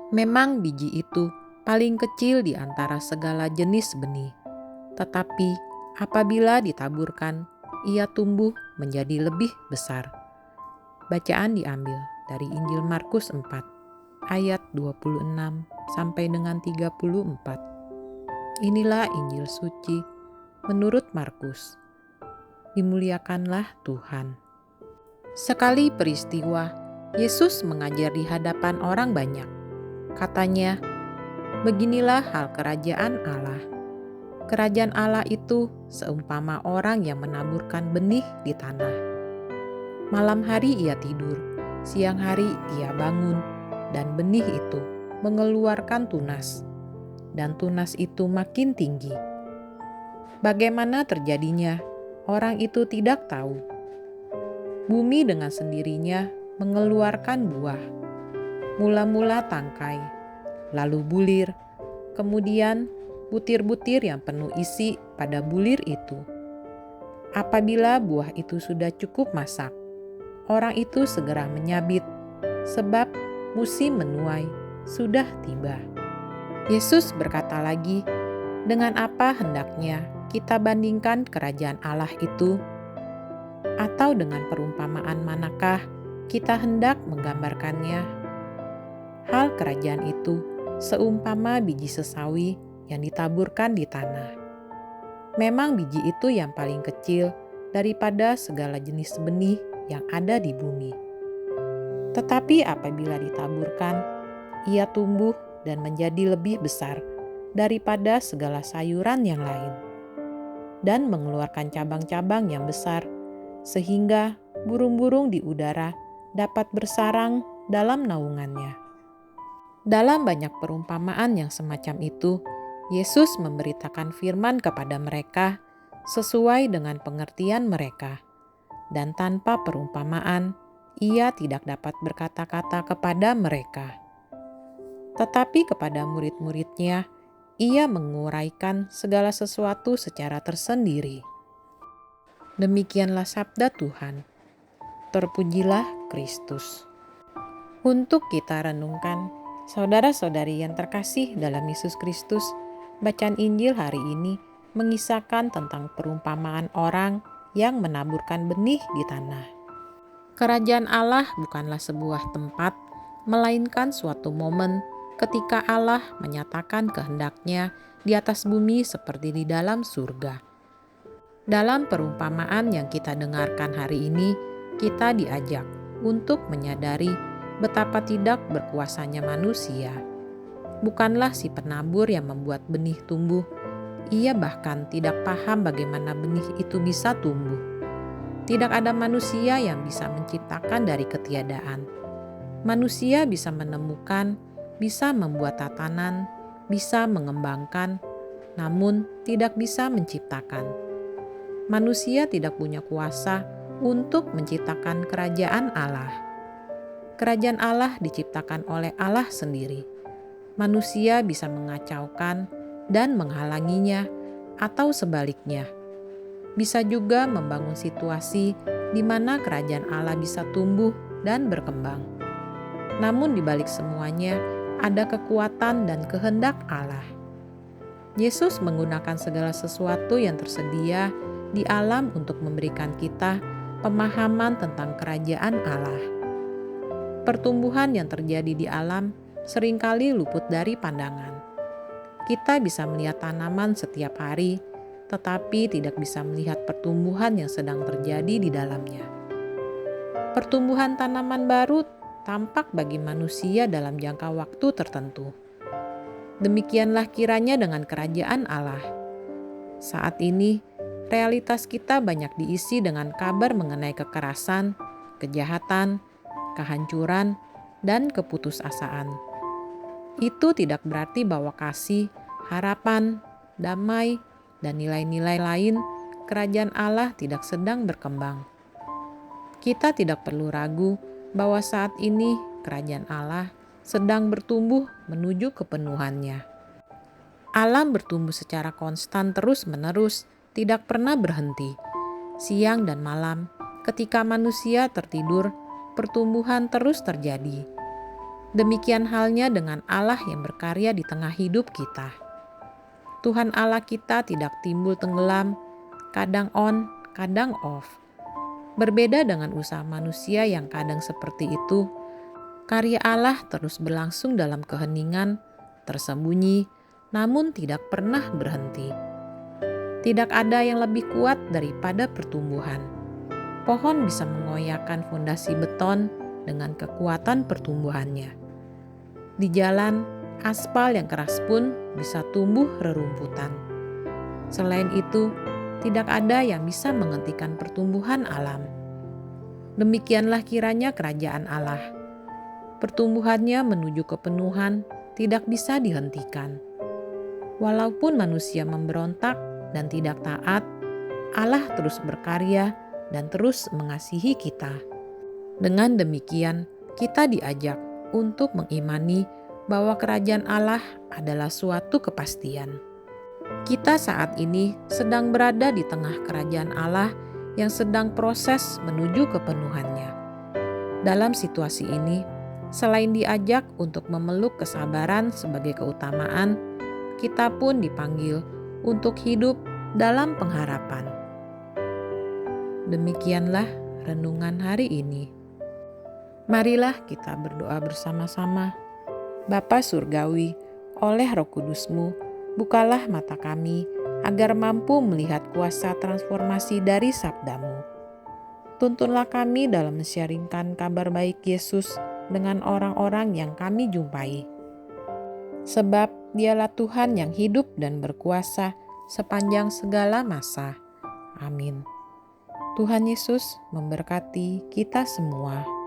Memang biji itu paling kecil di antara segala jenis benih, tetapi apabila ditaburkan, ia tumbuh menjadi lebih besar. Bacaan diambil dari Injil Markus 4, ayat 26 sampai dengan 34. Inilah Injil suci menurut Markus. Dimuliakanlah Tuhan. Sekali peristiwa, Yesus mengajar di hadapan orang banyak. Katanya, "Beginilah hal kerajaan Allah. Kerajaan Allah itu seumpama orang yang menaburkan benih di tanah. Malam hari ia tidur, siang hari ia bangun, dan benih itu mengeluarkan tunas, dan tunas itu makin tinggi. Bagaimana terjadinya, orang itu tidak tahu. Bumi dengan sendirinya mengeluarkan buah, mula-mula tangkai, lalu bulir, kemudian butir-butir yang penuh isi pada bulir itu. Apabila buah itu sudah cukup masak, orang itu segera menyabit, sebab musim menuai sudah tiba." Yesus berkata lagi, "Dengan apa hendaknya kita bandingkan kerajaan Allah itu? Atau dengan perumpamaan manakah kita hendak menggambarkannya? Hal kerajaan itu seumpama biji sesawi yang ditaburkan di tanah. Memang biji itu yang paling kecil daripada segala jenis benih yang ada di bumi. Tetapi apabila ditaburkan, ia tumbuh dan menjadi lebih besar daripada segala sayuran yang lain, dan mengeluarkan cabang-cabang yang besar, sehingga burung-burung di udara dapat bersarang dalam naungannya." Dalam banyak perumpamaan yang semacam itu, Yesus memberitakan firman kepada mereka sesuai dengan pengertian mereka, dan tanpa perumpamaan, ia tidak dapat berkata-kata kepada mereka. Tetapi kepada murid-muridnya, ia menguraikan segala sesuatu secara tersendiri. Demikianlah sabda Tuhan. Terpujilah Kristus. Untuk kita renungkan, saudara-saudari yang terkasih dalam Yesus Kristus, bacaan Injil hari ini mengisahkan tentang perumpamaan orang yang menaburkan benih di tanah. Kerajaan Allah bukanlah sebuah tempat, melainkan suatu momen ketika Allah menyatakan kehendaknya di atas bumi seperti di dalam surga. Dalam perumpamaan yang kita dengarkan hari ini, kita diajak untuk menyadari betapa tidak berkuasanya manusia. Bukanlah si penabur yang membuat benih tumbuh. Ia bahkan tidak paham bagaimana benih itu bisa tumbuh. Tidak ada manusia yang bisa menciptakan dari ketiadaan. Manusia bisa menemukan, bisa membuat tatanan, bisa mengembangkan, namun tidak bisa menciptakan. Manusia tidak punya kuasa untuk menciptakan kerajaan Allah. Kerajaan Allah diciptakan oleh Allah sendiri. Manusia bisa mengacaukan dan menghalanginya, atau sebaliknya. Bisa juga membangun situasi di mana kerajaan Allah bisa tumbuh dan berkembang. Namun di balik semuanya, ada kekuatan dan kehendak Allah. Yesus menggunakan segala sesuatu yang tersedia di alam untuk memberikan kita pemahaman tentang kerajaan Allah. Pertumbuhan yang terjadi di alam seringkali luput dari pandangan. Kita bisa melihat tanaman setiap hari, tetapi tidak bisa melihat pertumbuhan yang sedang terjadi di dalamnya. Pertumbuhan tanaman baru tampak bagi manusia dalam jangka waktu tertentu. Demikianlah kiranya dengan kerajaan Allah. Saat ini, realitas kita banyak diisi dengan kabar mengenai kekerasan, kejahatan, kehancuran, dan keputusasaan. Itu tidak berarti bahwa kasih, harapan, damai, dan nilai-nilai lain kerajaan Allah tidak sedang berkembang. Kita tidak perlu ragu bahwa saat ini kerajaan Allah sedang bertumbuh menuju kepenuhannya. Alam bertumbuh secara konstan terus-menerus, tidak pernah berhenti. Siang dan malam, ketika manusia tertidur, pertumbuhan terus terjadi. Demikian halnya dengan Allah yang berkarya di tengah hidup kita. Tuhan Allah kita tidak timbul tenggelam, kadang on, kadang off. Berbeda dengan usaha manusia yang kadang seperti itu, karya Allah terus berlangsung dalam keheningan, tersembunyi, namun tidak pernah berhenti. Tidak ada yang lebih kuat daripada pertumbuhan. Pohon bisa mengoyakkan fondasi beton dengan kekuatan pertumbuhannya. Di jalan, aspal yang keras pun bisa tumbuh rerumputan. Selain itu, tidak ada yang bisa menghentikan pertumbuhan alam. Demikianlah kiranya kerajaan Allah. Pertumbuhannya menuju kepenuhan tidak bisa dihentikan. Walaupun manusia memberontak dan tidak taat, Allah terus berkarya dan terus mengasihi kita. Dengan demikian, kita diajak untuk mengimani bahwa kerajaan Allah adalah suatu kepastian. Kita saat ini sedang berada di tengah kerajaan Allah yang sedang proses menuju kepenuhannya. Dalam situasi ini, selain diajak untuk memeluk kesabaran sebagai keutamaan, kita pun dipanggil untuk hidup dalam pengharapan. Demikianlah renungan hari ini. Marilah kita berdoa bersama-sama. Bapa Surgawi, oleh Roh Kudus-Mu, bukalah mata kami agar mampu melihat kuasa transformasi dari sabda-Mu. Tuntunlah kami dalam men-sharingkan kabar baik Yesus dengan orang-orang yang kami jumpai. Sebab Dialah Tuhan yang hidup dan berkuasa sepanjang segala masa. Amin. Tuhan Yesus memberkati kita semua.